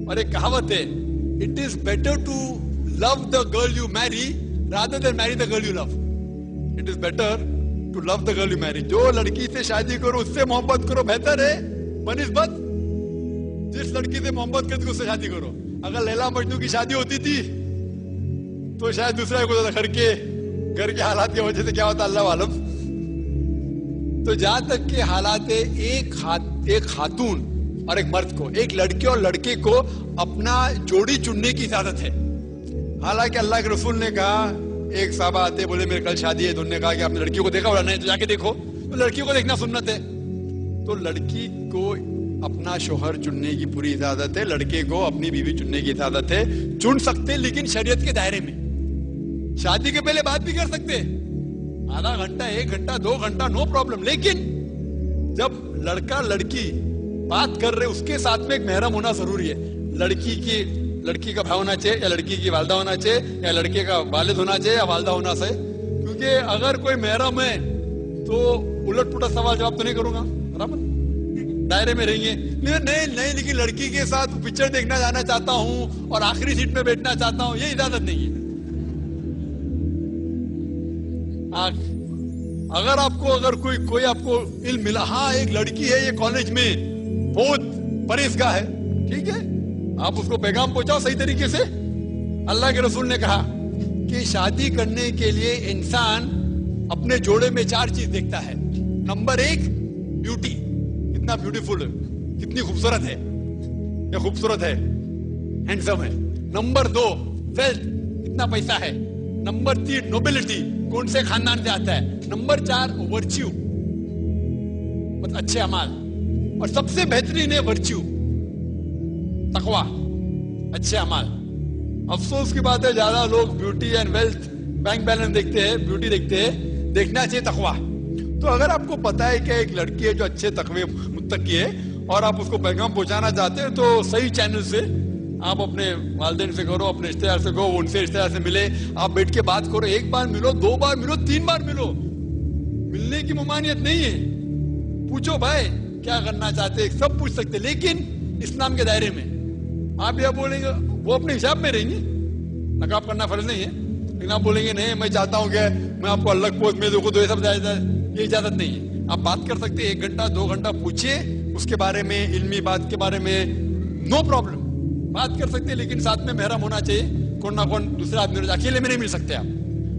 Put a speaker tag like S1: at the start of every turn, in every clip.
S1: اور ایک کہاوت ہے, it is better to love the girl you marry rather than marry the girl you love. It is better to love the girl you marry. جو لڑکی سے شادی کرو اس سے محبت کرو, بہتر ہے بنسبت جس لڑکی سے محبت کرتی اس سے شادی کرو. اگر لیلا مجنو کی شادی ہوتی تھی تو شاید دوسرا کو گھر کے حالات کی وجہ سے کیا ہوتا اللہ عالم. تو جہاں تک کہ حالات ایک خاتون اور ایک مرد کو, ایک لڑکے اور لڑکے کو اپنا جوڑی چننے کی اجازت ہے. حالانکہ اللہ کے رسول نے کہا, ایک صحابہ آتے بولے میرے کل شادی ہے, تو انہوں نے کہا کہ آپ نے لڑکی کو دیکھا بولا نہیں, تو جا کے دیکھو. تو لڑکی کو دیکھنا سنت ہے. تو لڑکی کو اپنا شوہر چننے کی پوری اجازت ہے, لڑکے کو اپنی بیوی چننے کی اجازت ہے. چن سکتے لیکن شریعت کے دائرے میں. شادی کے پہلے بات بھی کر سکتے, آدھا گھنٹہ 1 گھنٹہ 2 گھنٹہ نو پرابلم. لیکن جب لڑکا لڑکی بات کر رہے اس کے ساتھ میں ایک محرم ہونا ضروری ہے. لڑکی کا بھائی ہونا چاہیے, یا لڑکی کی والدہ ہونا چاہیے, یا لڑکے کا والد ہونا چاہیے, یا والدہ ہونا چاہیے. کیونکہ اگر کوئی محرم ہے تو الٹ پلٹ سوال جواب تو نہیں کروں گا, برابر دائرے میں رہیں گے. نہیں لیکن لڑکی کے ساتھ پکچر دیکھنا جانا چاہتا ہوں اور آخری سیٹ میں بیٹھنا چاہتا ہوں, یہ اجازت نہیں ہے. اگر کوئی آپ کو علم ملا, ہاں ایک لڑکی ہے یہ کالج میں بہت پرہیزگار ہے, ٹھیک ہے, آپ اس کو پیغام پہنچاؤ صحیح طریقے سے. اللہ کے رسول نے کہا کہ شادی کرنے کے لیے انسان اپنے جوڑے میں 4 چیز دیکھتا ہے. نمبر 1 بیوٹی, کتنا بیوٹیفل ہے, کتنی خوبصورت ہے, یہ خوبصورت ہے, ہینڈسم ہے. نمبر 2 ویلتھ, کتنا پیسہ ہے. نمبر 3 نوبلٹی, کون سے خاندان سے آتا ہے. نمبر 4 ورچیو, مطلب اچھے اعمال. اور سب سے بہترین ہے ورچیو, تقوی, اچھے اعمال. افسوس کی بات ہے زیادہ لوگ beauty and wealth, bank balance دیکھتے ہیں, بیوٹی دیکھتے ہیں. دیکھنا چاہیے تقوی. تو اگر آپ کو پتا ہے کہ ایک لڑکی ہے جو اچھے تقوی متقی ہے اور آپ اس کو پیغام پہنچانا چاہتے ہیں, تو صحیح چینل سے آپ اپنے والدین سے کرو, اپنے رشتے دار سے کرو, ان سے رشتے دار سے ملے, آپ بیٹھ کے بات کرو. 1 بار ملو, 2 بار ملو, 3 بار ملو, ملنے کی ممانعت نہیں ہے. پوچھو بھائی کیا کرنا چاہتے, سب پوچھ سکتے, لیکن اسلام کے دائرے میں. آپ یہ بولیں گے وہ اپنے حساب میں رہیں گے, نقاب کرنا فرض نہیں ہے, لیکن آپ بولیں گے نہیں میں چاہتا ہوں کہ میں آپ کو الگ پوسٹ میں دیکھوں, تو یہ سب یہ اجازت نہیں ہے. آپ بات کر سکتے, 1 گھنٹہ 2 گھنٹہ پوچھیے اس کے بارے میں, علمی بات کے بارے میں, نو پرابلم, بات کر سکتے. لیکن ساتھ میں محرم ہونا چاہیے, کون نہ کون دوسرا آدمی, اکیلے میں نہیں مل سکتے آپ.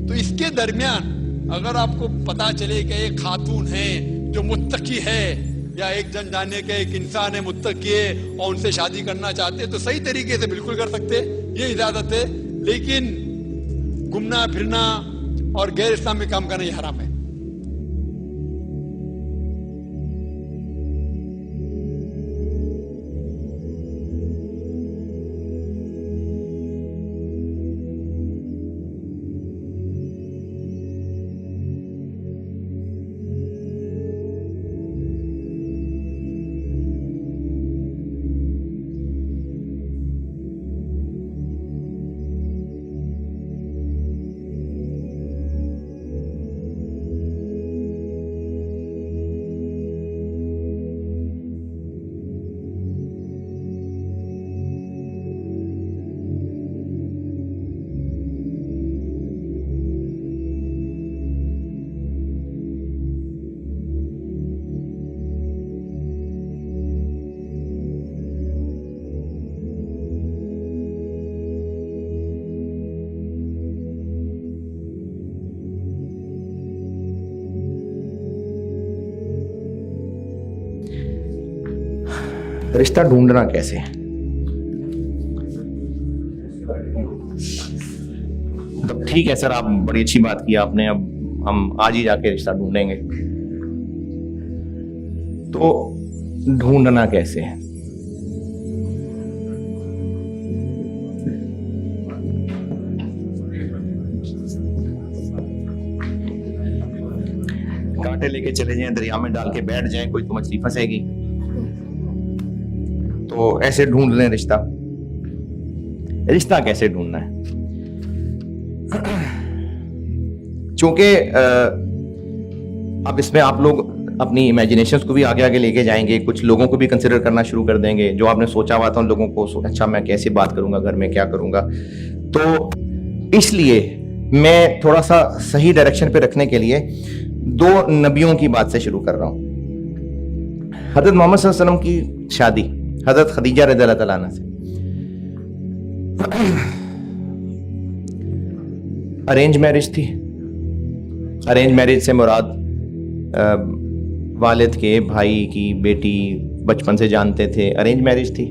S1: تو اس کے درمیان اگر آپ کو پتا چلے کہ ایک خاتون ہے جو متقی ہے, یا ایک جن جانے کے ایک انسان ہے متقی ہے اور ان سے شادی کرنا چاہتے ہیں, تو صحیح طریقے سے بالکل کر سکتے, یہ اجازت ہے. لیکن گھومنا پھرنا اور غیر اسلامی کام کرنا یہ حرام ہے.
S2: رشتہ ڈھونڈنا کیسے؟ ٹھیک ہے سر, آپ بڑی اچھی بات کی آپ نے, اب ہم آج ہی جا کے رشتہ ڈھونڈیں گے. تو ڈھونڈنا کیسے ہے؟ کانٹے لے کے چلے جائیں, دریا میں ڈال کے بیٹھ جائیں, کوئی تو مچھلی پھنسے گی. تو ایسے ڈھونڈ لیں رشتہ. رشتہ کیسے ڈھونڈنا ہے؟ چونکہ اب اس میں آپ لوگ اپنی امیجنیشنز کو بھی آگے آگے لے کے جائیں گے, کچھ لوگوں کو بھی کنسیڈر کرنا شروع کر دیں گے, جو آپ نے سوچا ہوا تھا ان لوگوں کو, اچھا میں کیسے بات کروں گا گھر میں, کیا کروں گا. تو اس لیے میں تھوڑا سا صحیح ڈائریکشن پہ رکھنے کے لیے 2 نبیوں کی بات سے شروع کر رہا ہوں. حضرت محمد صلی اللہ علیہ وسلم کی شادی حضرت خدیجہ رضی اللہ تعالیٰ عنہ سے ارینج میرج تھی. ارینج میرج سے مراد والد کے بھائی کی بیٹی بچپن سے جانتے تھے, ارینج میرج تھی؟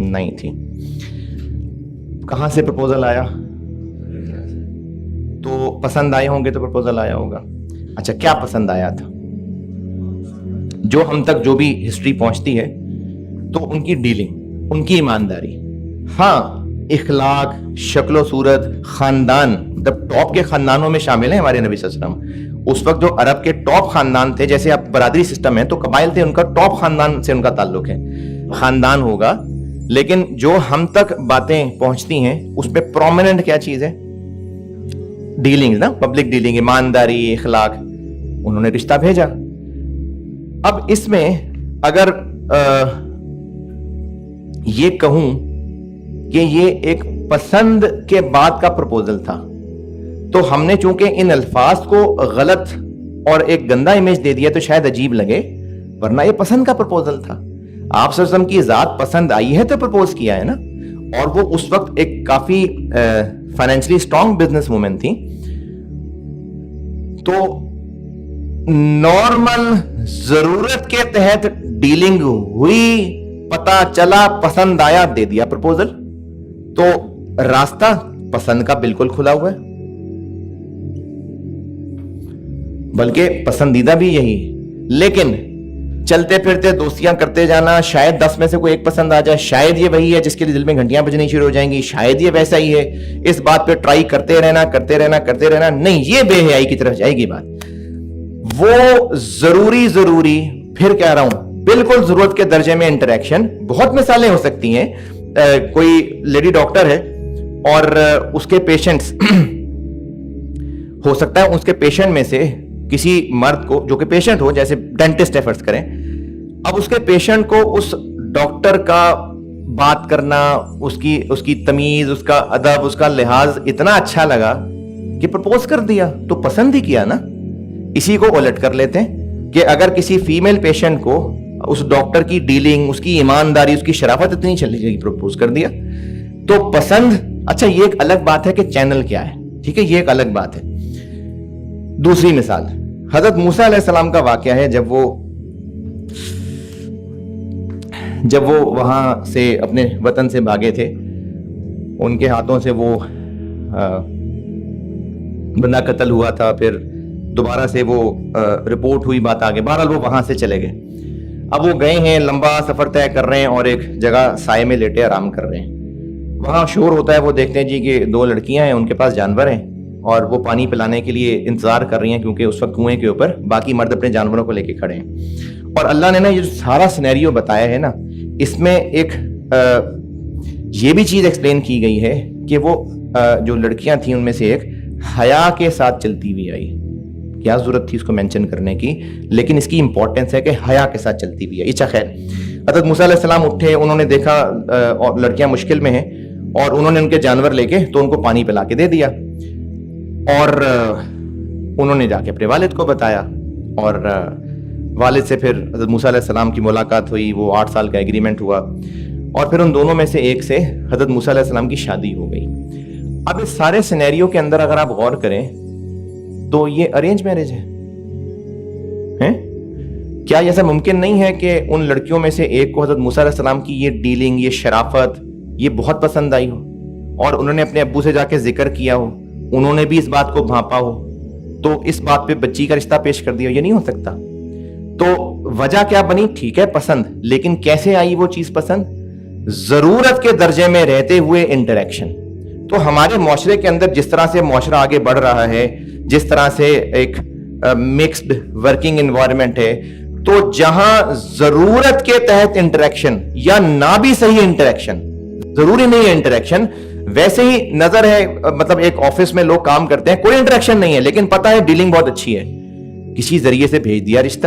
S2: نہیں تھی. کہاں سے پرپوزل آیا؟ تو پسند آئے ہوں گے تو پرپوزل آیا ہوگا. اچھا کیا پسند آیا تھا؟ جو ہم تک جو بھی ہسٹری پہنچتی ہے تو ان کی ڈیلنگ, ان کی ایمانداری, ہاں اخلاق, شکل و صورت, خاندان, مطلب ٹاپ کے خاندانوں میں شامل ہیں ہمارے نبی صلی اللہ علیہ وسلم. اس وقت جو عرب کے ٹاپ خاندان تھے, جیسے اب برادری سسٹم ہے تو قبائل تھے, ان کا ٹاپ خاندان سے ان کا تعلق ہے, خاندان ہوگا. لیکن جو ہم تک باتیں پہنچتی ہیں اس پہ پرومیننٹ کیا چیز ہے؟ ڈیلنگ نا, پبلک ڈیلنگ, ایمانداری, اخلاق. انہوں نے رشتہ بھیجا. اب اس میں اگر یہ کہوں کہ یہ ایک پسند کے بعد کا پرپوزل تھا, تو ہم نے چونکہ ان الفاظ کو غلط اور ایک گندا امیج دے دیا تو شاید عجیب لگے, ورنہ یہ پسند کا پرپوزل تھا. آپ صلی اللہ علیہ وسلم کی ذات پسند آئی ہے تو پرپوز کیا ہے نا. اور وہ اس وقت ایک کافی فائنینشلی اسٹرانگ بزنس وومن تھی. تو نارمل ضرورت کے تحت ڈیلنگ ہوئی, پتا چلا, پسند آیا, دے دیا پرپوزل. تو راستہ پسند کا بالکل کھلا ہوا ہے, بلکہ پسندیدہ بھی یہی. لیکن چلتے پھرتے دوستیاں کرتے جانا, شاید 10 میں سے کوئی ایک پسند آ جائے, شاید یہ وہی ہے جس کے لیے دل میں گھنٹیاں بجنی شروع ہو جائیں گی, شاید یہ ویسا ہی ہے. اس بات پہ ٹرائی کرتے رہنا, نہیں, یہ بے حیائی کی طرف جائے گی بات. وہ ضروری پھر کہہ رہا ہوں بالکل ضرورت کے درجے میں انٹریکشن. بہت مثالیں ہو سکتی ہیں. کوئی لیڈی ڈاکٹر ہے اور اس کے پیشنٹس ہو سکتا ہے اس کے پیشنٹ میں سے کسی مرد کو جو کہ پیشنٹ ہو, جیسے ڈینٹسٹ ہے فرض کریں, اب اس کے پیشنٹ کو اس ڈاکٹر کا بات کرنا, اس کی تمیز, اس کا ادب, اس کا لحاظ اتنا اچھا لگا کہ پرپوز کر دیا. تو پسند ہی کیا نا. اسی کو الٹ کر لیتے ہیں کہ اگر کسی فیمیل پیشنٹ کو اس ڈاکٹر کی ڈیلنگ, اس کی ایمانداری, اس کی شرافت اتنی چلی گئی, پرپوز کر دیا تو پسند. اچھا یہ ایک الگ بات ہے کہ چینل کیا ہے, ٹھیک ہے, یہ ایک الگ بات ہے. دوسری مثال حضرت موسیٰ علیہ السلام کا واقعہ ہے. جب وہ وہاں سے اپنے وطن سے بھاگے تھے, ان کے ہاتھوں سے وہ بندہ قتل ہوا تھا, پھر دوبارہ سے وہ رپورٹ ہوئی بات آگے, بہرحال وہ وہاں سے چلے گئے. اب وہ گئے ہیں, لمبا سفر طے کر رہے ہیں اور ایک جگہ سائے میں لیٹے آرام کر رہے ہیں. وہاں شور ہوتا ہے, وہ دیکھتے ہیں جی کہ 2 لڑکیاں ہیں, ان کے پاس جانور ہیں اور وہ پانی پلانے کے لیے انتظار کر رہی ہیں, کیونکہ اس وقت کنویں کے اوپر باقی مرد اپنے جانوروں کو لے کے کھڑے ہیں. اور اللہ نے نا یہ سارا سینیریو بتایا ہے نا, اس میں ایک یہ بھی چیز ایکسپلین کی گئی ہے کہ وہ جو لڑکیاں تھیں ان میں سے ایک حیا کے ساتھ چلتی ہوئی آئی. کیا ضرورت تھی اس کو مینشن کرنے کی, لیکن اس کی امپورٹنس ہے کہ حیا کے ساتھ چلتی ہوئی آئی. اچھا خیر, حضرت موسیٰ علیہ السلام اٹھے, انہوں نے دیکھا اور لڑکیاں مشکل میں ہیں, اور انہوں نے ان کے جانور لے کے تو ان کو پانی پلا کے دے دیا. اور انہوں نے جا کے اپنے والد کو بتایا, اور والد سے پھر حضرت موسیٰ علیہ السلام کی ملاقات ہوئی, وہ 8 سال کا ایگریمنٹ ہوا, اور پھر ان دونوں میں سے ایک سے حضرت موسیٰ علیہ السلام کی شادی ہو گئی. اب اس سارے سینیریو کے اندر اگر آپ غور کریں تو یہ ارینج میرج ہے. کیا ایسا ممکن نہیں ہے کہ ان لڑکیوں میں سے ایک کو حضرت موسیٰ علیہ السلام کی یہ ڈیلنگ, یہ شرافت, یہ بہت پسند آئی ہو, اور انہوں نے اپنے ابو سے جا کے ذکر کیا ہو, انہوں نے بھی اس بات کو بھانپا ہو, تو اس بات پہ بچی کا رشتہ پیش کر دیا ہو؟ یہ نہیں ہو سکتا. تو وجہ کیا بنی؟ ٹھیک ہے پسند, لیکن کیسے آئی وہ چیز پسند؟ ضرورت کے درجے میں رہتے ہوئے انٹریکشن. تو ہمارے معاشرے کے اندر جس طرح سے معاشرہ آگے بڑھ رہا ہے, جس طرح سے ایک مکسڈ ورکنگ انوائرمنٹ ہے, تو جہاں ضرورت کے تحت انٹریکشن یا نہ بھی صحیح انٹریکشن, ضروری نہیں ہے انٹریکشن, ویسے ہی نظر ہے, مطلب ایک آفس میں لوگ کام کرتے ہیں, کوئی انٹریکشن نہیں ہے لیکن پتہ ہے ڈیلنگ بہت اچھی ہے, کسی ذریعے سے بھیج دیا رشتہ,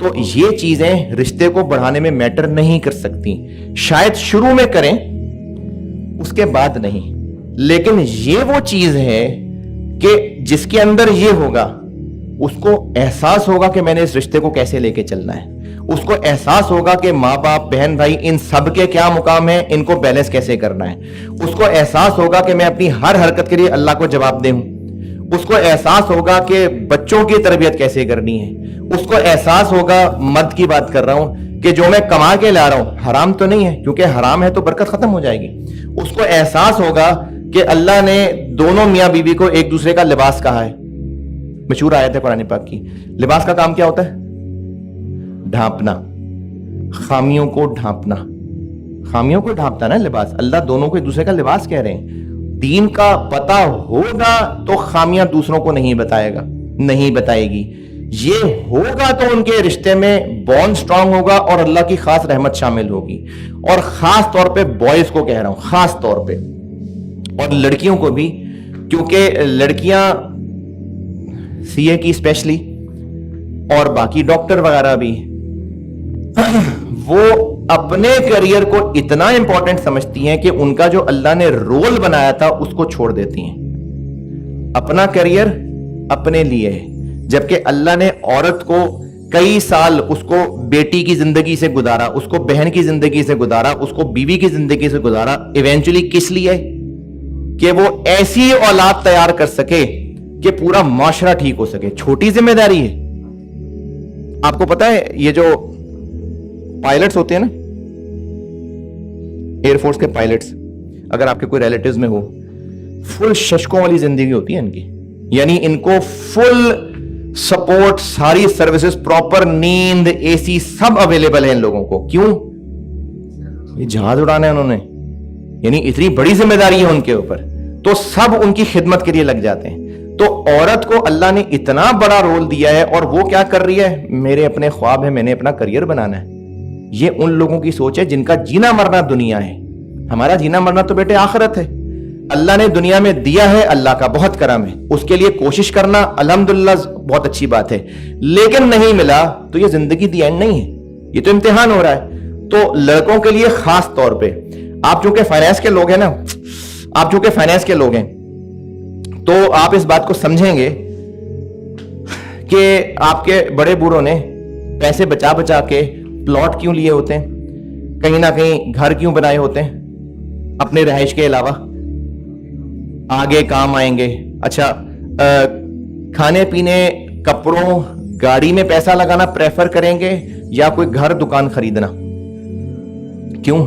S2: تو یہ چیزیں رشتے کو بڑھانے میں میٹر نہیں کر سکتی. شاید شروع میں کریں, اس کے بعد نہیں. لیکن یہ وہ چیز ہے کہ جس کے اندر یہ ہوگا, اس کو احساس ہوگا کہ میں نے اس رشتے کو کیسے لے کے چلنا ہے. اس کو احساس ہوگا کہ ماں باپ, بہن بھائی, ان سب کے کیا مقام ہیں, ان کو بیلنس کیسے کرنا ہے. اس کو احساس ہوگا کہ میں اپنی ہر حرکت کے لیے اللہ کو جواب دے ہوں. اس کو احساس ہوگا کہ بچوں کی تربیت کیسے کرنی ہے. اس کو احساس ہوگا, مرد کی بات کر رہا ہوں, کہ جو میں کما کے لا رہا ہوں حرام تو نہیں ہے, کیونکہ حرام ہے تو برکت ختم ہو جائے گی. اس کو احساس ہوگا کہ اللہ نے دونوں میاں بیوی کو ایک دوسرے کا لباس کہا ہے. مشہور آیت ہے قرآن پاک کی. لباس کا کام کیا ہوتا ہے؟ ڈھانپنا, خامیوں کو ڈھانپنا. خامیوں کو ڈھانپتا نا لباس. اللہ دونوں کو ایک دوسرے کا لباس کہہ رہے ہیں. دین کا پتہ ہوگا تو خامیاں دوسروں کو نہیں بتائے گا, نہیں بتائے گی. یہ ہوگا تو ان کے رشتے میں بانڈ سٹرونگ ہوگا اور اللہ کی خاص رحمت شامل ہوگی. اور خاص طور پہ بوائز کو کہہ رہا ہوں, خاص طور پہ, اور لڑکیوں کو بھی, کیونکہ لڑکیاں سی اے کی اسپیشلی, اور باقی ڈاکٹر وغیرہ بھی, وہ اپنے کریئر کو اتنا امپورٹنٹ سمجھتی ہیں کہ ان کا جو اللہ نے رول بنایا تھا اس کو چھوڑ دیتی ہیں. اپنا کریئر اپنے لیے ہے, جبکہ اللہ نے عورت کو کئی سال اس کو بیٹی کی زندگی سے گزارا, اس کو بہن کی زندگی سے گزارا, اس کو بیوی کی زندگی سے گزارا. ایونچولی کس لیے؟ کہ وہ ایسی اولاد تیار کر سکے کہ پورا معاشرہ ٹھیک ہو سکے. چھوٹی ذمہ داری ہے. آپ کو پتا ہے یہ جو پائلٹس ہوتے ہیں نا, ایئر فورس کے پائلٹس, اگر آپ کے کوئی ریلیٹیوز میں ہو, فل ششکوں والی زندگی ہوتی ہے ان کی. یعنی ان کو فل سپورٹ, ساری سروسز, پراپر نیند, اے سی, سب اویلیبل ہے ان لوگوں کو. کیوں؟ یہ جہاز اڑانا ہے انہوں نے, یعنی اتنی بڑی ذمہ داری ہے ان کے اوپر, تو سب ان کی خدمت کے لیے لگ جاتے ہیں. تو عورت کو اللہ نے اتنا بڑا رول دیا ہے, اور وہ کیا کر رہی ہے؟ میرے اپنے خواب ہے, میں نے اپنا کریئر بنانا ہے. یہ ان لوگوں کی سوچ ہے جن کا جینا مرنا دنیا ہے. ہمارا جینا مرنا تو بیٹے آخرت ہے. اللہ نے دنیا میں دیا ہے, اللہ کا بہت کرم ہے, اس کے لیے کوشش کرنا الحمدللہ بہت اچھی بات ہے. لیکن نہیں ملا تو یہ زندگی دی اینڈ نہیں ہے, یہ تو امتحان ہو رہا ہے. تو لڑکوں کے لیے خاص طور پہ, آپ چونکہ فائنانس کے لوگ ہیں نا, آپ چونکہ فائنانس کے لوگ ہیں, تو آپ اس بات کو سمجھیں گے کہ آپ کے بڑے بوڑھوں نے پیسے بچا بچا کے پلاٹ کیوں لیے ہوتے ہیں, کہیں نہ کہیں گھر کیوں بنائے ہوتے ہیں اپنے رہائش کے علاوہ, آگے کام آئیں گے. اچھا, کھانے پینے, کپڑوں, گاڑی میں پیسہ لگانا پریفر کریں گے یا کوئی گھر دکان خریدنا؟ کیوں؟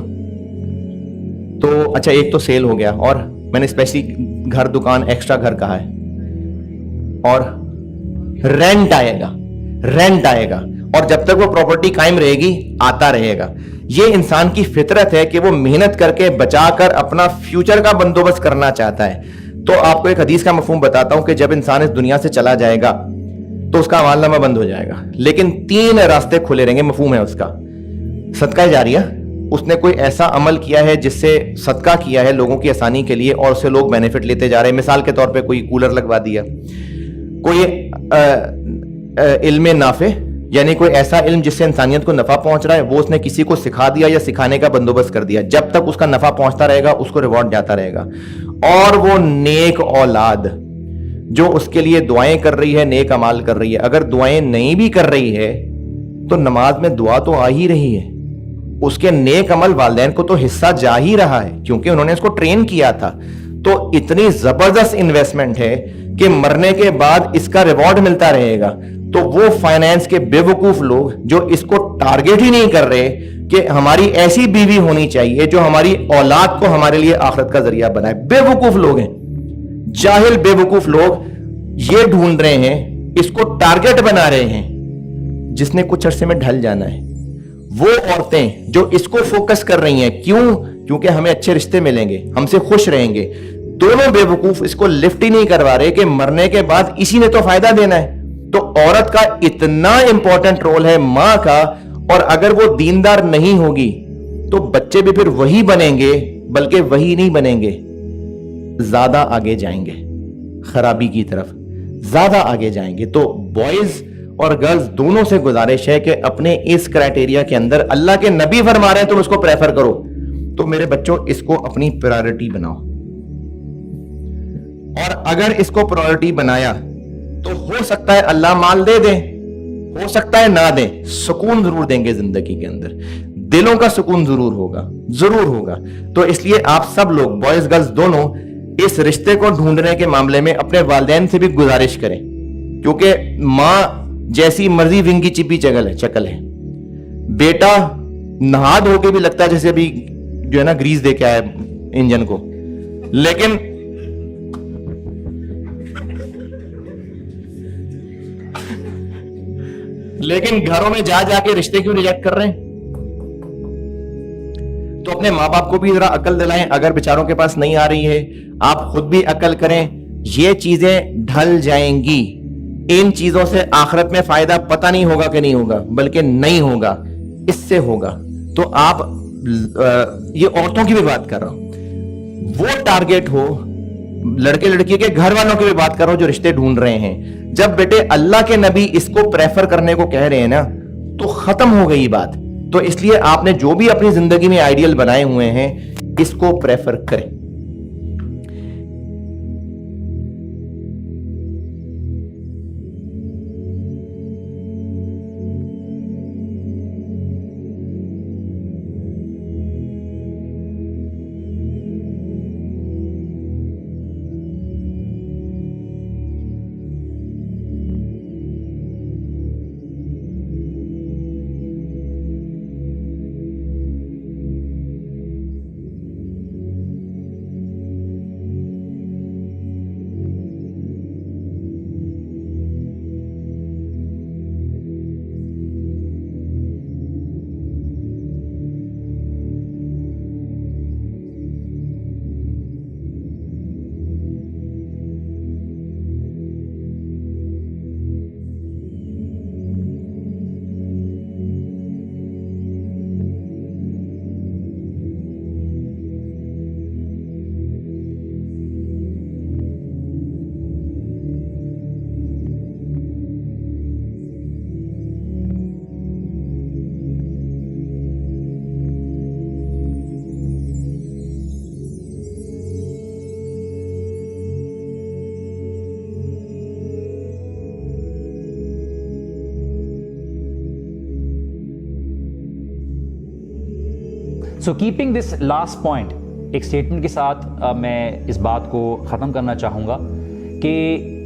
S2: تو اچھا, ایک تو سیل ہو گیا, اور میں نے اسپیشلی گھر دکان ایکسٹرا گھر کہا ہے, اور رینٹ آئے گا, رینٹ آئے گا, اور جب تک وہ پراپرٹی قائم رہے گی آتا رہے گا. یہ انسان کی فطرت ہے کہ وہ محنت کر کے بچا کر اپنا فیوچر کا بندوبست کرنا چاہتا ہے. تو آپ کو ایک حدیث کا مفہوم بتاتا ہوں کہ جب انسان اس دنیا سے چلا جائے گا تو اس کا اعمال نامہ بند ہو جائے گا, لیکن 3 راستے کھلے رہیں گے. مفہوم ہے اس کا, صدقہ جاریہ, اس نے کوئی ایسا عمل کیا ہے جس سے صدقہ کیا ہے لوگوں کی آسانی کے لیے, اور اسے لوگ بینیفٹ لیتے جا رہے ہیں. مثال کے طور پہ کوئی کولر لگوا دیا, کوئی علم نافع, یعنی کوئی ایسا علم جس سے انسانیت کو نفع پہنچ رہا ہے, وہ اس نے کسی کو سکھا دیا یا سکھانے کا بندوبست کر دیا. جب تک اس کا نفع پہنچتا رہے گا اس کو ریوارڈ جاتا رہے گا. اور وہ نیک اولاد جو اس کے لیے دعائیں کر رہی ہے, نیک اعمال کر رہی ہے. اگر دعائیں نہیں بھی کر رہی ہے تو نماز میں دعا تو آ ہی رہی ہے, اس کے نیک عمل والدین کو تو حصہ جا ہی رہا ہے, کیونکہ انہوں نے اس کو ٹرین کیا تھا. تو اتنی زبردست انویسٹمنٹ ہے کہ مرنے کے بعد اس کا ریوارڈ ملتا رہے گا. تو وہ فائنانس کے بے وقوف لوگ جو اس کو ٹارگیٹ ہی نہیں کر رہے کہ ہماری ایسی بیوی ہونی چاہیے جو ہماری اولاد کو ہمارے لیے آخرت کا ذریعہ بنائے, بے وقوف لوگ ہیں, جاہل بے وقوف لوگ یہ ڈھونڈ رہے ہیں, اس کو ٹارگیٹ بنا رہے ہیں جس نے کچھ عرصے میں ڈھل جانا ہے. وہ عورتیں جو اس کو فوکس کر رہی ہیں, کیوں؟ کیونکہ ہمیں اچھے رشتے ملیں گے, ہم سے خوش رہیں گے. دونوں بے وقوف اس کو لفٹ ہی نہیں کروا رہے کہ مرنے کے بعد اسی نے تو فائدہ دینا ہے. تو عورت کا اتنا امپورٹنٹ رول ہے ماں کا, اور اگر وہ دیندار نہیں ہوگی تو بچے بھی پھر وہی بنیں گے, بلکہ وہی نہیں بنیں گے, زیادہ آگے جائیں گے, خرابی کی طرف زیادہ آگے جائیں گے. تو بوائز اور گرلز دونوں سے گزارش ہے کہ اپنے اس کرائٹیریا کے اندر اللہ کے نبی فرما رہے ہیں تم اس کو پریفر کرو، تو میرے بچوں اس کو اپنی پرائورٹی بناؤ، اور اگر اس کو پرائورٹی بنایا تو ہو سکتا ہے اللہ مال دے دیں، ہو سکتا ہے نہ دیں، سکون ضرور دیں گے زندگی کے اندر، دلوں کا سکون ضرور ہوگا، ضرور ہوگا۔ تو اس لیے آپ سب لوگ بوائز گرلز دونوں اس رشتے کو ڈھونڈنے کے معاملے میں اپنے والدین سے بھی گزارش کریں، کیونکہ ماں جیسی مرضی ونگی چپی چکل ہے، بیٹا نہا دھو کے بھی لگتا ہے جیسے ابھی جو ہے نا گریز دے کے آیا انجن کو، لیکن گھروں میں جا کے رشتے کیوں ریجیکٹ کر رہے ہیں؟ تو اپنے ماں باپ کو بھی ذرا عقل دلائیں، اگر بیچاروں کے پاس نہیں آ رہی ہے آپ خود بھی عقل کریں، یہ چیزیں ڈھل جائیں گی، ان چیزوں سے آخرت میں فائدہ پتہ نہیں ہوگا کہ نہیں ہوگا، بلکہ نہیں ہوگا، اس سے ہوگا۔ تو آپ یہ عورتوں کی بھی بات کر رہا ہوں، وہ ٹارگیٹ ہو، لڑکے لڑکی کے گھر والوں کی بھی بات کر رہا ہوں جو رشتے ڈھونڈ رہے ہیں، جب بیٹے اللہ کے نبی اس کو پریفر کرنے کو کہہ رہے ہیں نا تو ختم ہو گئی بات۔ تو اس لیے آپ نے جو بھی اپنی زندگی میں آئیڈیل بنائے ہوئے ہیں اس کو پریفر کریں۔
S3: So keeping this last point, ایک اسٹیٹمنٹ کے ساتھ میں اس بات کو ختم کرنا چاہوں گا کہ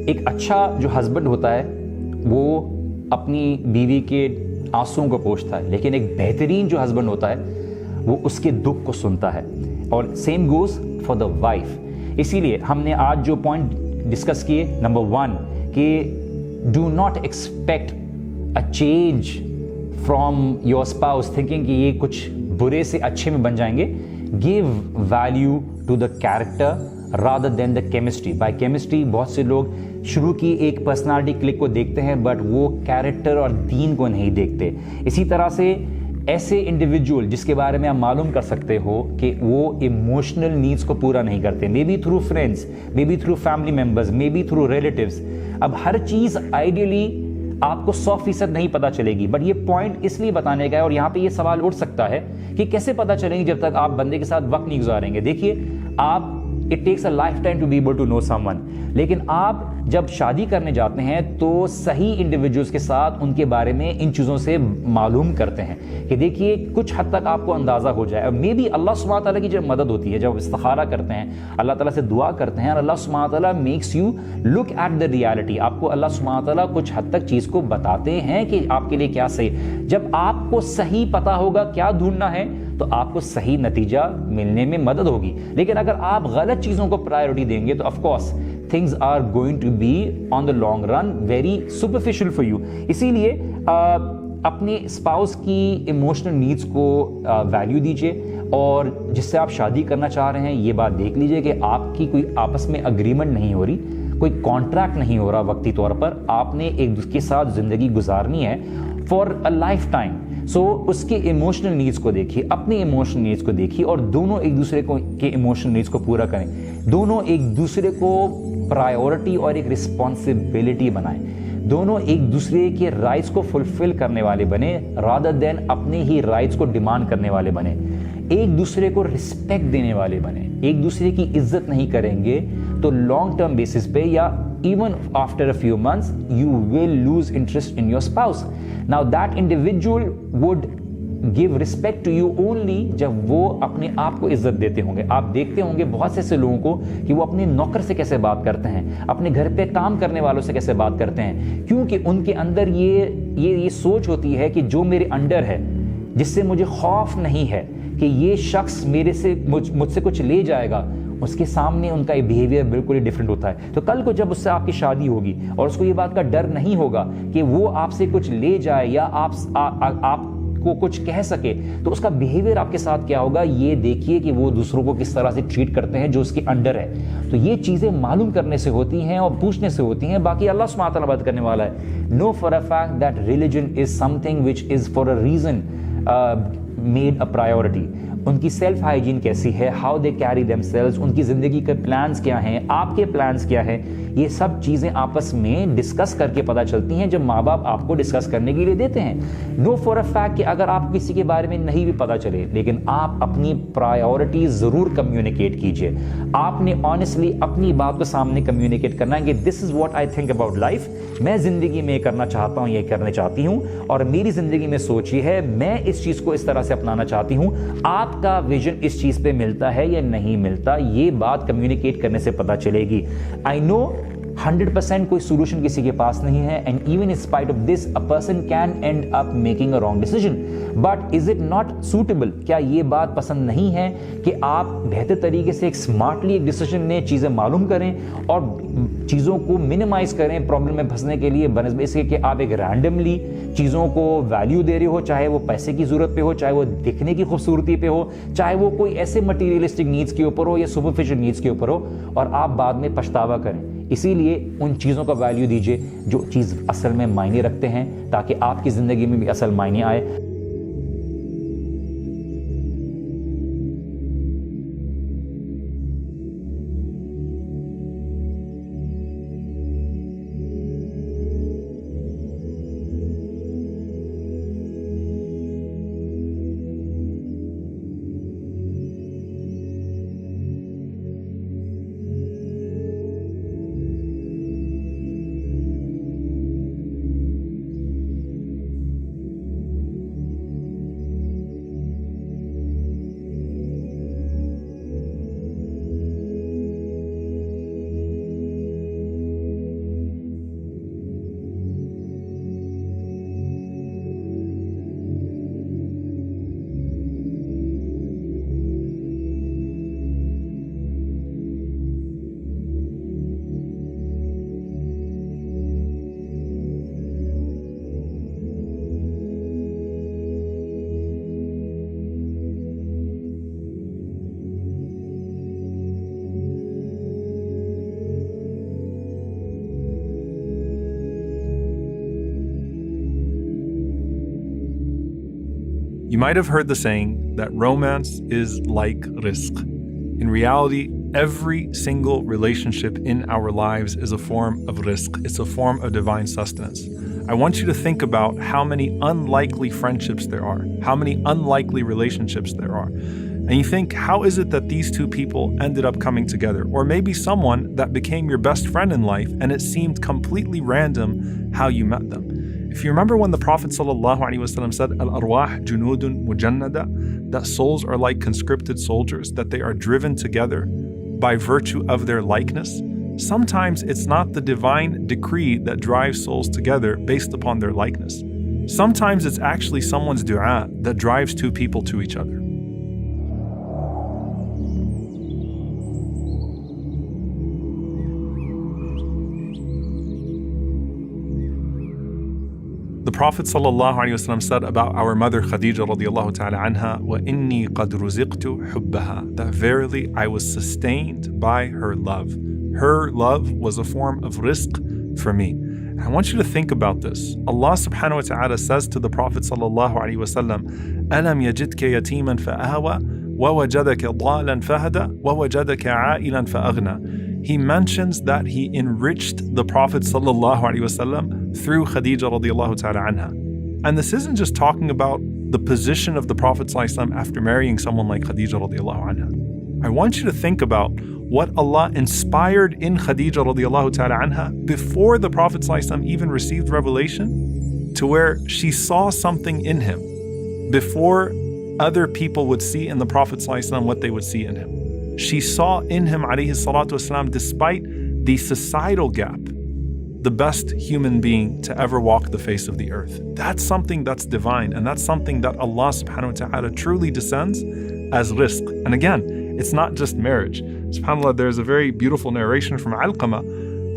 S3: ایک اچھا جو ہسبینڈ ہوتا ہے وہ اپنی بیوی کے آنسوؤں کو پوچھتا ہے، لیکن ایک بہترین جو ہسبینڈ ہوتا ہے وہ اس کے دکھ کو سنتا ہے، اور same goes for the wife. اسی لیے ہم نے آج جو پوائنٹ ڈسکس کیے، نمبر 1 کہ do not expect a change from your spouse thinking کہ یہ کچھ برے سے اچھے میں بن جائیں گے۔ Give value to the character rather than the chemistry. By chemistry بہت سے لوگ شروع کی ایک پرسنالٹی کلک کو دیکھتے ہیں بٹ وہ کیریکٹر اور دین کو نہیں دیکھتے۔ اسی طرح سے ایسے انڈیویجول جس کے بارے میں آپ معلوم کر سکتے ہو کہ وہ ایموشنل نیڈس کو پورا نہیں کرتے، may be through friends, may be through family members, may be through relatives. اب ہر چیز آئیڈیلی آپ کو 100% نہیں پتہ چلے گی، بٹ یہ پوائنٹ اس لیے بتانے کا ہے، اور یہاں پہ یہ سوال اٹھ سکتا ہے کہ کیسے پتہ چلیں گے جب تک آپ بندے کے ساتھ وقت نہیں گزاریں گے۔ دیکھیے آپ it takes a lifetime to be able to know someone, لیکن آپ جب شادی کرنے جاتے ہیں تو صحیح انڈیویجولس کے ساتھ ان کے بارے میں ان چیزوں سے معلوم کرتے ہیں کہ دیکھیے کچھ حد تک آپ کو اندازہ ہو جائے، اور مے بی اللہ سبحانہ تعالیٰ کی جب مدد ہوتی ہے، جب استخارہ کرتے ہیں، اللہ تعالیٰ سے دعا کرتے ہیں، اور اللہ سبحانہ تعالیٰ makes you look at the reality, آپ کو اللہ سبحانہ تعالیٰ کچھ حد تک چیز کو بتاتے ہیں کہ آپ کے لیے کیا صحیح۔ جب آپ کو صحیح پتہ ہوگا کیا ڈھونڈنا ہے تو آپ کو صحیح نتیجہ ملنے میں مدد ہوگی، لیکن اگر آپ غلط چیزوں کو پرائیورٹی دیں گے تو of course things are going to be on the long run very superficial for you۔ اسی لیے اپنے اسپاؤس کی ایموشنل نیڈس کو ویلیو دیجیے، اور جس سے آپ شادی کرنا چاہ رہے ہیں یہ بات دیکھ لیجیے کہ آپ کی کوئی آپس میں اگریمنٹ نہیں ہو رہی، کوئی کانٹریکٹ نہیں ہو رہا وقتی طور پر، آپ نے ایک دوسرے کے ساتھ زندگی گزارنی ہے فار اے لائف ٹائم۔ سو اس کے ایموشنل نیڈس کو دیکھیے، اپنے ایموشنل نیڈس کو دیکھیے، اور دونوں ایک دوسرے کو کے ایموشنل نیڈس کو پورا کریں، دونوں ایک دوسرے کو پرائیورٹی اور ایک رسپانسبلٹی بنائیں۔ دونوں ایک دوسرے کے رائٹس کو فلفل کرنے والے بنے رادر دین اپنے ہی رائٹس کو ڈیمانڈ کرنے والے بنے. ایک دوسرے کو رسپیکٹ دینے والے بنے. ایک دوسرے کی عزت نہیں کریں گے تو لانگ ٹرم بیسس پہ یا even after a few months you will lose interest in your spouse. Now that individual would give respect to you only جب وہ اپنے آپ کو عزت دیتے ہوں گے. آپ دیکھتے ہوں گے بہت سے ایسے لوگوں کو کہ وہ اپنے نوکر سے کیسے بات کرتے ہیں, اپنے گھر پہ کام کرنے والوں سے کیسے بات کرتے ہیں, کیونکہ ان کے اندر یہ سوچ ہوتی ہے کہ جو میرے انڈر ہے, جس سے مجھے خوف نہیں ہے کہ یہ شخص مجھ سے کچھ لے جائے گا, اس کے سامنے ان کا بیہیویئر بالکل ہی ڈیفرنٹ ہوتا ہے. تو کل کو جب اس سے آپ کی شادی ہوگی اور اس کو یہ بات کا ڈر نہیں ہوگا کہ وہ آپ سے کچھ لے جائے یا آپ کو کچھ کہہ سکے, تو اس کا بیہیویئر آپ کے ساتھ کیا ہوگا یہ دیکھیے کہ وہ دوسروں کو کس طرح سے ٹریٹ کرتے ہیں جو اس کے انڈر ہے. تو یہ چیزیں معلوم کرنے سے ہوتی ہیں اور پوچھنے سے ہوتی ہیں. باقی اللہ سبحانہ وتعالیٰ بات کرنے والا ہے. No for a fact that religion is something which is for a reason made a priority. ان کی سیلف ہائیجین کیسی ہے, how they carry themselves, ان کی زندگی کے پلانز کیا ہیں, آپ کے پلانز کیا ہیں, یہ سب چیزیں آپس میں ڈسکس کر کے پتہ چلتی ہیں جب ماں باپ آپ کو ڈسکس کرنے کے لیے دیتے ہیں. نو فار اے فیکٹ کہ اگر آپ کسی کے بارے میں نہیں بھی پتہ چلے, لیکن آپ اپنی پرائیورٹیز ضرور کمیونیکیٹ کیجئے. آپ نے آنیسٹلی اپنی بات کو سامنے کمیونیکیٹ کرنا ہے کہ this is what I think about life, میں زندگی میں یہ کرنا چاہتا ہوں, یہ کرنے چاہتی ہوں, اور میری زندگی میں سوچ یہ ہے, میں اس چیز کو اس طرح سے اپنانا چاہتی ہوں, آپ کا ویژن اس چیز پہ ملتا ہے یا نہیں ملتا. یہ بات کمیونیکیٹ کرنے سے پتہ چلے گی. آئی نو 100% کوئی سولوشن کسی کے پاس نہیں ہے, and even in spite of this a person can end up making a wrong decision, but is it not suitable? کیا یہ بات پسند نہیں ہے کہ آپ بہتر طریقے سے ایک سمارٹلی ایک ڈیسیجن لیں, چیزیں معلوم کریں اور چیزوں کو منیمائز کریں پرابلم میں پھنسنے کے لیے, بنسبت اس کے کہ آپ ایک رینڈملی چیزوں کو ویلیو دے رہے ہو, چاہے وہ پیسے کی ضرورت پہ ہو, چاہے وہ دکھنے کی خوبصورتی پہ ہو, چاہے وہ کوئی ایسے مٹیریلسٹک نیڈس کے اوپر ہو یا سپرفیشل نیڈس کے اوپر ہو, اور آپ بعد میں پچھتاوا کریں. اسی لیے ان چیزوں کا ویلیو دیجئے جو چیز اصل میں معنی رکھتے ہیں, تاکہ آپ کی زندگی میں بھی اصل معنی آئے.
S4: You might have heard the saying that romance is like rizq. In reality, every single relationship in our lives is a form of rizq. It's a form of divine sustenance. I want you to think about how many unlikely friendships there are, how many unlikely relationships there are. And you think, how is it that these two people ended up coming together? Or maybe someone that became your best friend in life and it seemed completely random how you met them. If you remember when the Prophet ﷺ said, Al-arwah junudun mujannada, that souls are like conscripted soldiers, that they are driven together by virtue of their likeness, sometimes it's not the divine decree that drives souls together based upon their likeness. Sometimes it's actually someone's dua that drives two people to each other. The Prophet ﷺ said about our mother Khadija radiyallahu ta'ala anha, وَإِنِّي قَدْ رُزِقْتُ حُبَّهَا, that verily I was sustained by her love. Her love was a form of rizq for me. And I want you to think about this. Allah subhanahu wa ta'ala says to the Prophet ﷺ, أَلَمْ يَجِدْكَ يَتِيمًا فَآوَى وَوَجَدَكَ ضَالًا فَهَدَى وَوَجَدَكَ عَائِلًا فَأَغْنَى. he mentions that he enriched the Prophet sallallahu alaihi wasallam through Khadija radiallahu ta'ala anha. And this isn't just talking about the position of the Prophet sallallahu alaihi wasallam after marrying someone like Khadija radiallahu anha. I want you to think about what Allah inspired in Khadija radiallahu ta'ala anha before the Prophet sallallahu alaihi wasallam even received revelation, to where she saw something in him before other people would see in the Prophet ﷺ what they would see in him. She saw in him, alayhi salatu wasalam, despite the societal gap, the best human being to ever walk the face of the earth. That's something that's divine, and that's something that Allah subhanahu wa ta'ala truly descends as rizq. And again, it's not just marriage. SubhanAllah, there's a very beautiful narration from Alqama,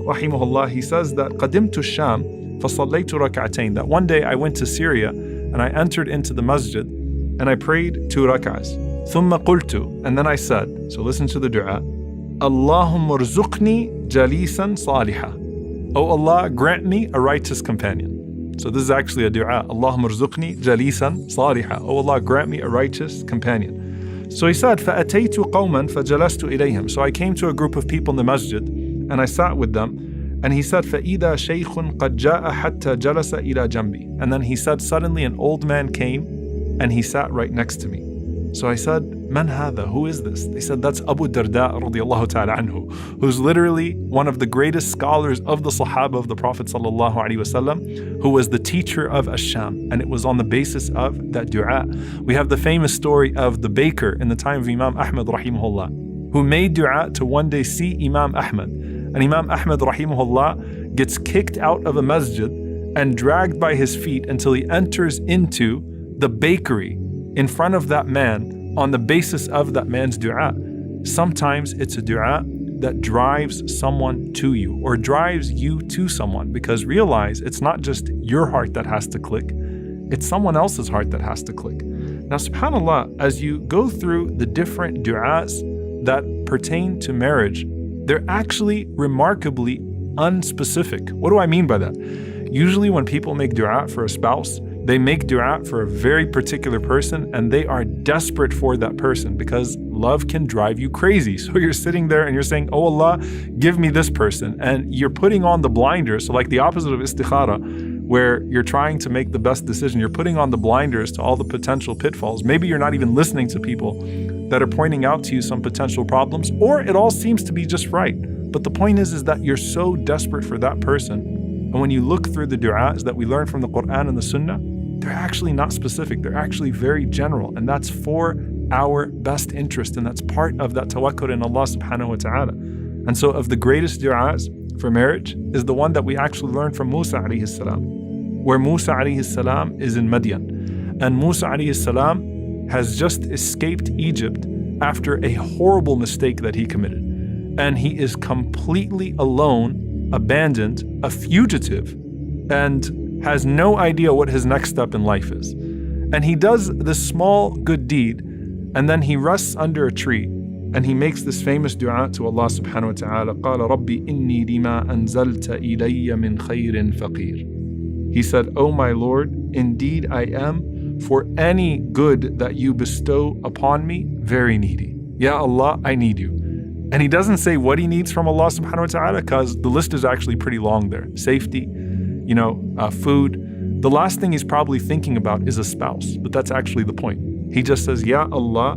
S4: rahimahullah. He says that قَدِمْتُ الشَّامِ فَصَلَّيْتُ رَكَعَتَيْنِ, that one day I went to Syria and I entered into the masjid and I prayed 2 rak'ahs. ثُمَّ قُلْتُ, and then I said, so listen to the dua, اللهم ارزقني جليسا صالحا. Oh Allah, grant me a righteous companion. So this is actually a dua. اللهم ارزقني جليسا صالحا. Oh Allah, grant me a righteous companion. So he said, فَأَتَيْتُ قَوْمًا فَجَلَسْتُ إِلَيْهِمْ. So I came to a group of people in the masjid and I sat with them. And he said, فَإِذَا شَيْخٌ قَدْ جَاءَ حَتَّى جَلَسَ إِلَى جَنْبِي. And then he said, suddenly an old man came and he sat right next to me. So I said, Man hadha? Who is this? They said, that's Abu Darda radiallahu ta'ala anhu, who's literally one of the greatest scholars of the Sahaba of the Prophet sallallahu alaihi wasallam, who was the teacher of Ash-Sham. And it was on the basis of that dua. We have the famous story of the baker in the time of Imam Ahmad rahimahullah, who made dua to one day see Imam Ahmad. And Imam Ahmad rahimahullah gets kicked out of a masjid and dragged by his feet until he enters into the bakery in front of that man on the basis of that man's dua. Sometimes it's a dua that drives someone to you or drives you to someone, because realize it's not just your heart that has to click, it's someone else's heart that has to click. Now, subhanAllah, as you go through the different du'as that pertain to marriage, they're actually remarkably unspecific. What do I mean by that? Usually when people make dua for a spouse, they make dua for a very particular person and they are desperate for that person because love can drive you crazy. So you're sitting there and you're saying, oh Allah, give me this person. And you're putting on the blinders. So like the opposite of istikhara, where you're trying to make the best decision, you're putting on the blinders to all the potential pitfalls. Maybe you're not even listening to people that are pointing out to you some potential problems, or it all seems to be just right. But the point is that you're so desperate for that person. And when you look through the du'as that we learn from the Quran and the Sunnah, they're actually not specific. They're actually very general. And that's for our best interest. And that's part of that tawakkul in Allah subhanahu wa ta'ala. And so of the greatest du'as for marriage is the one that we actually learned from Musa alayhi salam, where Musa alayhi salam is in Madian. And Musa alayhi salam has just escaped Egypt after a horrible mistake that he committed. And he is completely alone, abandoned, a fugitive, and has no idea what his next step in life is. And he does this small good deed, and then he rests under a tree, and he makes this famous dua to Allah subhanahu wa ta'ala, قَالَ رَبِّ إِنِّي لِمَا أَنزَلْتَ إِلَيَّ مِنْ خَيْرٍ فَقِيرٍ. He said, oh my Lord, indeed I am, for any good that you bestow upon me, very needy. Ya Allah, I need you. And he doesn't say what he needs from Allah subhanahu wa ta'ala, because the list is actually pretty long there. Safety, food. The last thing he's probably thinking about is a spouse, but that's actually the point. He just says, Ya Allah,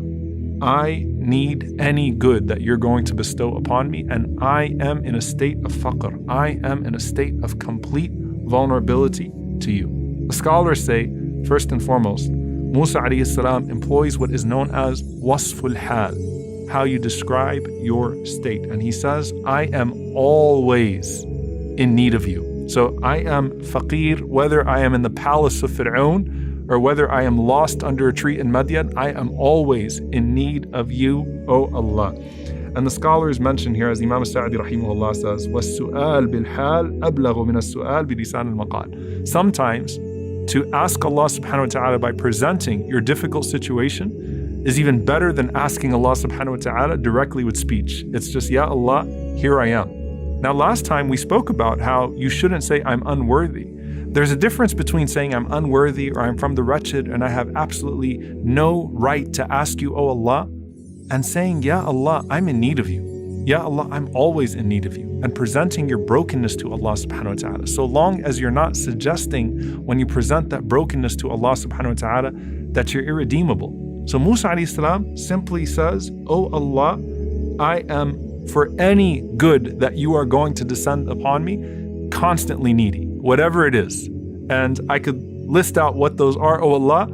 S4: I need any good that you're going to bestow upon me, and I am in a state of faqr. I am in a state of complete vulnerability to you. The scholars say, first and foremost, Musa alayhi salam employs what is known as wasful hal, how you describe your state. And he says, I am always in need of you. So I am faqir, whether I am in the palace of Fir'aun or whether I am lost under a tree in Madian, I am always in need of you, O Allah. And the scholars mention here, as Imam Sa'di rahimahullah says, وَالسُّؤَالِ بِالْحَالِ أَبْلَغُ مِنَ السُّؤَالِ بِلِسَانِ الْمَقَالِ. Sometimes to ask Allah subhanahu wa ta'ala by presenting your difficult situation is even better than asking Allah subhanahu wa ta'ala directly with speech. It's just, Ya Allah, here I am. Now, last time we spoke about how you shouldn't say, I'm unworthy. There's a difference between saying I'm unworthy or I'm from the wretched and I have absolutely no right to ask you, oh Allah, and saying, Ya Allah, I'm in need of you. Ya Allah, I'm always in need of you, and presenting your brokenness to Allah subhanahu wa ta'ala. So long as you're not suggesting when you present that brokenness to Allah subhanahu wa ta'ala that you're irredeemable. So Musa alayhi salam simply says, "Oh Allah, I am, for any good that you are going to descend upon me, constantly needy, whatever it is." And I could list out what those are, "Oh Allah,"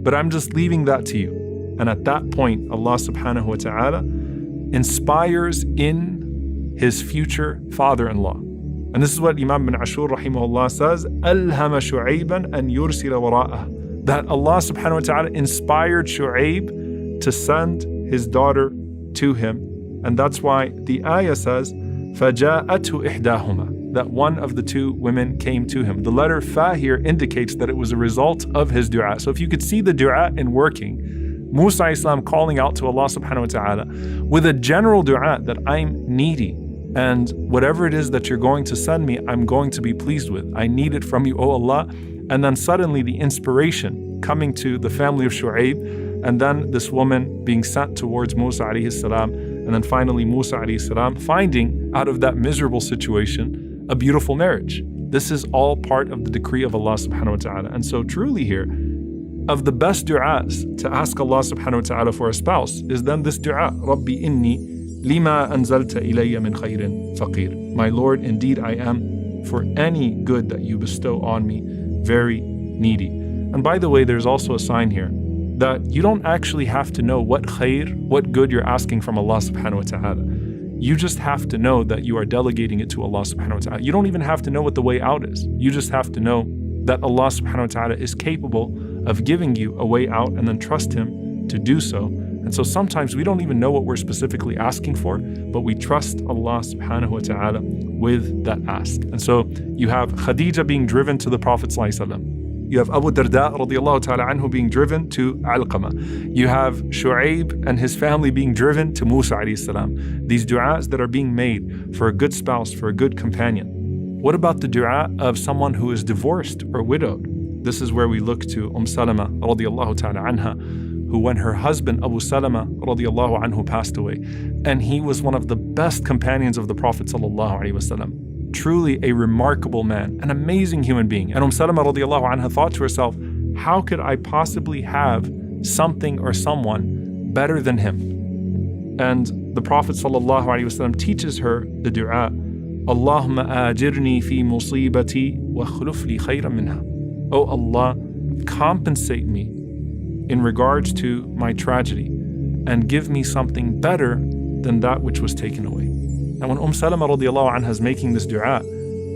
S4: but I'm just leaving that to you. And at that point, Allah subhanahu wa ta'ala inspires in his future father-in-law. And this is what Imam bin Ashur rahimahullah says, "Alhama Shu'ayban an yursila wara'ah." That Allah subhanahu wa ta'ala inspired Shu'ayb to send his daughter to him. And that's why the ayah says, فَجَاءَتْهُ إِحْدَاهُمَا, that one of the two women came to him. The letter fa here indicates that it was a result of his dua. So if you could see the dua in working, Musa alayhi salam calling out to Allah subhanahu wa ta'ala with a general dua that I'm needy, and whatever it is that you're going to send me, I'm going to be pleased with. I need it from you, O Allah. And then suddenly the inspiration coming to the family of Shu'ayb, and then this woman being sent towards Musa alayhi salam, and then finally Musa alayhi salam finding out of that miserable situation a beautiful marriage. This is all part of the decree of Allah subhanahu wa ta'ala. And so truly here, of the best du'as to ask Allah subhanahu wa ta'ala for a spouse is then this du'a, Rabbi inni lima anzalta ilayya min khayrin faqir. My Lord, indeed I am, for any good that you bestow on me, very needy. And by the way, there's also a sign here that you don't actually have to know what khair, what good you're asking from Allah subhanahu wa ta'ala. You just have to know that you are delegating it to Allah subhanahu wa ta'ala. You don't even have to know what the way out is. You just have to know that Allah subhanahu wa ta'ala is capable of giving you a way out, and then trust Him to do so. And so sometimes we don't even know what we're specifically asking for, but we trust Allah subhanahu wa ta'ala with that ask. And so you have Khadija being driven to the Prophet sallallahu alaihi wasallam. You have Abu Darda radiyallahu ta'ala anhu being driven to Alqamah. You have Shu'ayb and his family being driven to Musa alayhi salam. These du'as that are being made for a good spouse, for a good companion. What about the du'a of someone who is divorced or widowed? This is where we look to Salama radiyallahu ta'ala anha, who when her husband Abu Salama radiyallahu anhu passed away, and he was one of the best companions of the Prophet sallallahu alaihi wasallam, truly a remarkable man, an amazing human being. And Salama radiyallahu anha thought to herself, how could I possibly have something or someone better than him? And the Prophet sallallahu alaihi wasallam teaches her the du'a, Allahumma ajirni fi musibati wa khuluf li khayran minha. Oh Allah, compensate me in regards to my tragedy and give me something better than that which was taken away. Now when Salama radiallahu anha is making this dua,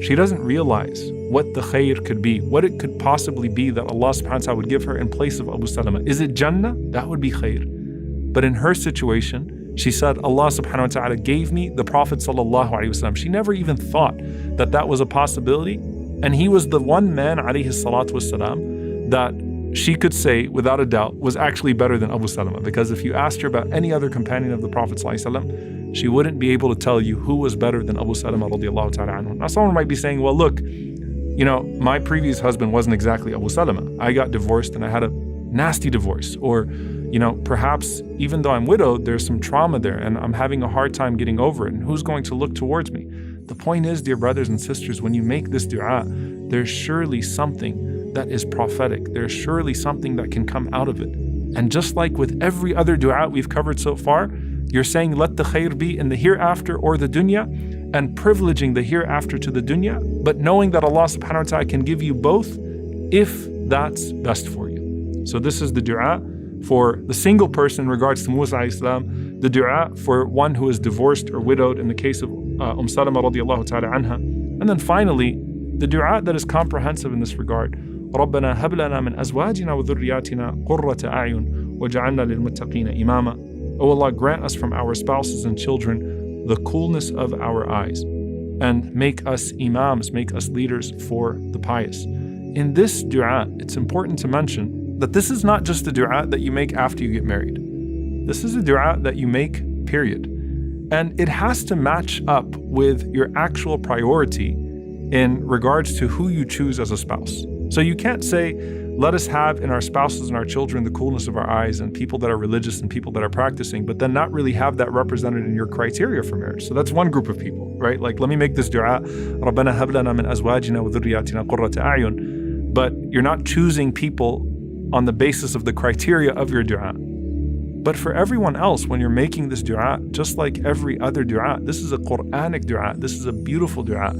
S4: she doesn't realize what the khair could be, what it could possibly be that Allah subhanahu wa ta'ala would give her in place of Abu Salama. Is it Jannah? That would be khair. But in her situation, she said, Allah subhanahu wa ta'ala gave me the Prophet sallallahu alaihi wasallam. She never even thought that that was a possibility. And he was the one man, alayhi salatu wasalam, that she could say without a doubt was actually better than Abu Salama. Because if you asked her about any other companion of the Prophet sallallahu alaihi wasallam, she wouldn't be able to tell you who was better than Abu Salama radiallahu ta'ala anhu. Now someone might be saying, well look, my previous husband wasn't exactly Abu Salama. I got divorced and I had a nasty divorce. Or, perhaps even though I'm widowed, there's some trauma there and I'm having a hard time getting over it. And who's going to look towards me? The point is, dear brothers and sisters, when you make this dua, there's surely something that is prophetic. There's surely something that can come out of it. And just like with every other dua we've covered so far, you're saying let the khair be in the hereafter or the dunya, and privileging the hereafter to the dunya, but knowing that Allah subhanahu wa ta'ala can give you both if that's best for you. So this is the dua for the single person in regards to Musa alayhi salam, the dua for one who is divorced or widowed in the case of Salama radiyallahu ta'ala anha. And then finally, the dua that is comprehensive in this regard, رَبَّنَا هَبْ لَنَا مِنْ أَزْوَاجِنَا وَذُرِّيَّاتِنَا قُرَّةَ أَعْيُنٍ وَجَعَلْنَا لِلْمُتَّقِينَ إِمَامًا. O Allah, grant us from our spouses and children the coolness of our eyes, and make us imams, make us leaders for the pious. In this dua, it's important to mention that this is not just a dua that you make after you get married. This is a dua that you make, period. And it has to match up with your actual priority in regards to who you choose as a spouse. So you can't say, let us have in our spouses and our children the coolness of our eyes and people that are religious and people that are practicing, but then not really have that represented in your criteria for marriage. So that's one group of people, right? Like, let me make this dua, رَبَّنَا هَبْ لَنَا مِنْ أَزْوَاجِنَا وَذُرِّيَّاتِنَا قُرَّةَ أَعْيُنٍ. But you're not choosing people on the basis of the criteria of your dua. But for everyone else, when you're making this dua, just like every other dua, this is a Quranic dua, this is a beautiful dua,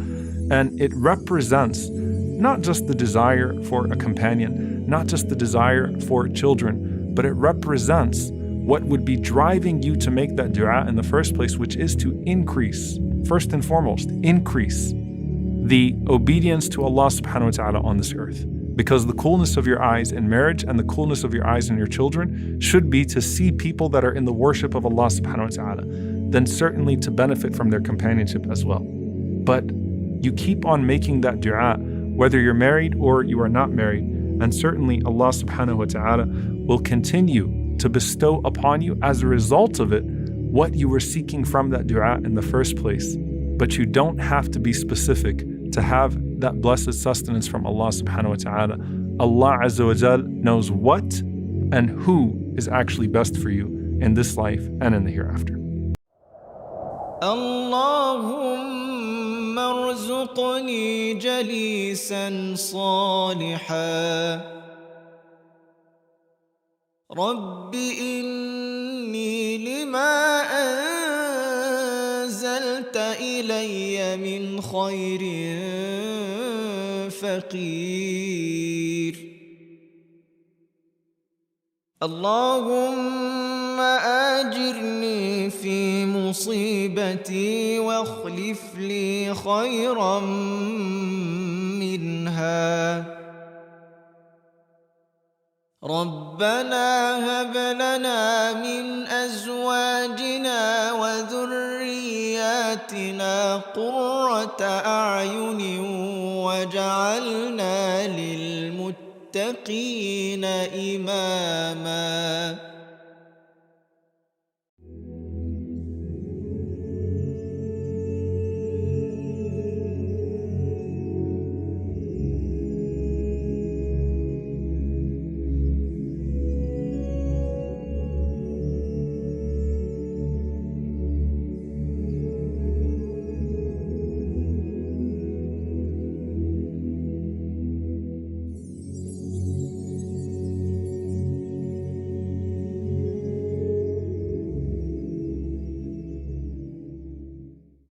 S4: and it represents not just the desire for a companion, not just the desire for children, but it represents what would be driving you to make that dua in the first place, which is to increase, first and foremost, increase the obedience to Allah subhanahu wa ta'ala on this earth. Because the coolness of your eyes in marriage and the coolness of your eyes in your children should be to see people that are in the worship of Allah subhanahu wa ta'ala, then certainly to benefit from their companionship as well. But you keep on making that dua, whether you're married or you are not married, and certainly Allah subhanahu wa ta'ala will continue to bestow upon you as a result of it what you were seeking from that dua in the first place. But you don't have to be specific to have that blessed sustenance from Allah subhanahu wa ta'ala. Allah Azza wa Jal knows what and who is actually best for you in this life and in the hereafter.
S5: Allahumma arzuqni jalisan salihan Rabbi inni lima anzalta ilayya min khayrin faqir Allahumma ajirni fi musibati wa akhlif li khayran minha ربنا هب لنا من أزواجنا وذرياتنا قرة أعين واجعلنا للمتقين إماما